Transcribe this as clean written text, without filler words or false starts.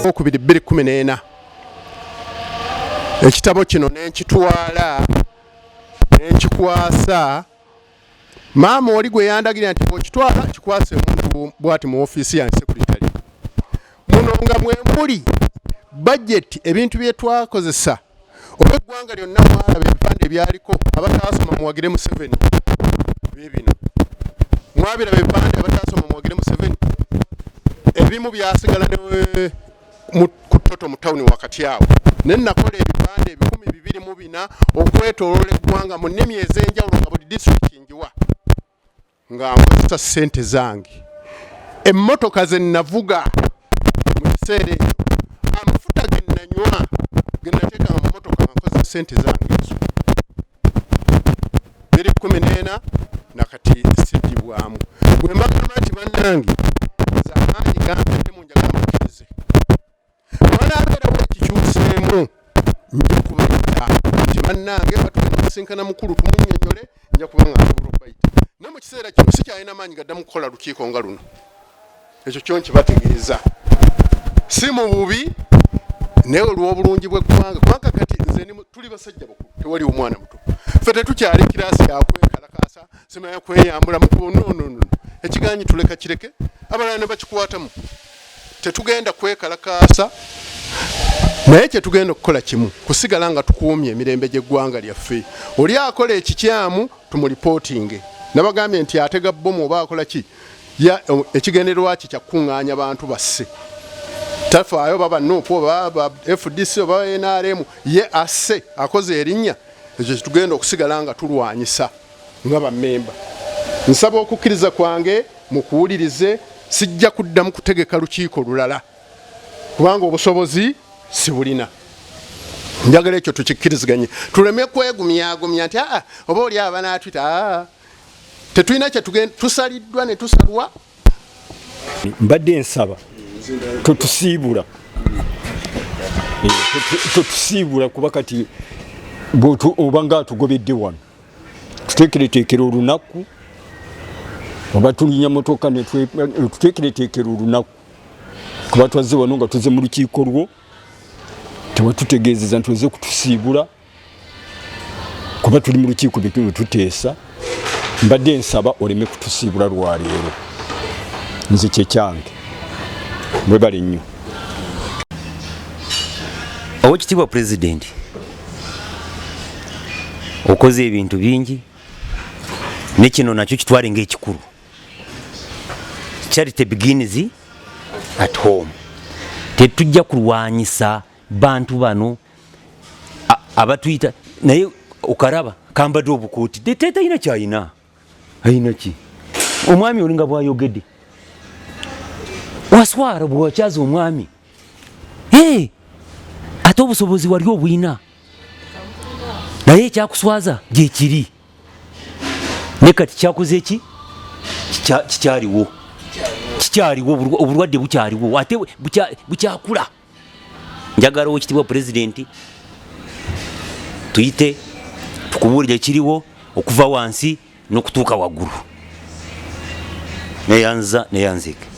2014 ekitabo kino nenkitwala nenkikwasa maama oli gwe yandagira nti bw'okitwala kikwase omuntu bw'ati mu ofiisi ya secretary muno nga mwe muli budget ebintu bye twakozesa olw'eggwanga lyonna mwalaba ebipande ebyaliko abataasoma muwagire mu 7 bibino mwabiraba ebipande abataasoma muwagire mu 7 ebimu byasigala ne ku toto mu tawuni wakati awo ne nakola ebipande 224 okwetooloola eggwanga mu nnimi ez'enjawulo nga buli district njiwa nga nkozesa ssente zange emmotoka ze navuga mu kiseera ekyo amafuta ge nanywa ge nateeka mu mmotoka nga nkozesa ssente zange ezo 2014 nakati sijjibwamu bwe mbagamba nti bannange zamaanyi gampedde mu njagala mukkirize wanaabeerawo ekikyuseemu nja kubayita nti bannange batugenda kusinkana mukulu tumunnyonnyole nja kuba nga nsobola okubayita naye mu kiseera kino sikyalina maanyi gaddamu kukola lukiiko nga luno ekyo kyo nkibategeeza si mu bubi naye olw'obulungi bw'eggwanga kubanga kati nze tuli basajja bakulu tewali omwana muto ffe tetukyali kiraasi yakwekalakaasa simanya kweyambula mukubo nonono ekiganyi tuleka kireke abalala ne bakikwatamu tetugenda kwekalakaasa naye kyetugenda okukola kimu kusigala nga tukuumye emirembe gy'eggwanga lyaffe oli akola ekikyamu tumulipootinge nabagambye nti atega bbomu oba akola ki ekigendererwa ki kyakuŋŋaanya bantu basse tafaayo baba nuupu oba FDC oba NRM ye asse akoze erinnya ekyo kitugenda okusigala nga tulwanyisa nga bammemba nsaba okukkiriza kwange mukuwulirize sijja kuddamu kutegeka lukiiko lulala kubanga obusobozi sibulina njagala ekyo tukikkiriziganye tuleme kwegumyagumya nti oba oli abanaatwita tetulina kyetugenda tusaliddwa ne tusalwa mbadde nsaba totusiibula totusiibula kuba kati oba nga atugobedde wano tuteekereteekera olunaku oba tulinya motoka tuteekereteekera olunaku kuba twazze wano nga tuze mu lukiiko lwo tewatutegeezeza nti oze kutusiibula kuba tuli mu lukiiko bye tuteesa mbadde nsaba oleme kutusiibula lwaleero nze kyekyange mwebale nnyo Oweekitiibwa Pulezidenti okoze ebintu bingi ne kino nakyo kitwale ng'ekikulu charity begins at home tetujja kulwanyisa bantu bano abatuyita naye okaraba kambadde obukooti tetalina kyayina ayina ki omwami olinga bwayogedde waswara bwakyaza omwami ate obusobozi wali obwina naye ekyakuswaza gyekiri ne kati kyakoze ki kikyaliwo obulwadde bukyaliwo ate bukyakula njagala Oweekitiibwa Pulezidenti tuyite tukubuulire ekiriwo okuva wansi n'okutuuka waggulu neyanzeke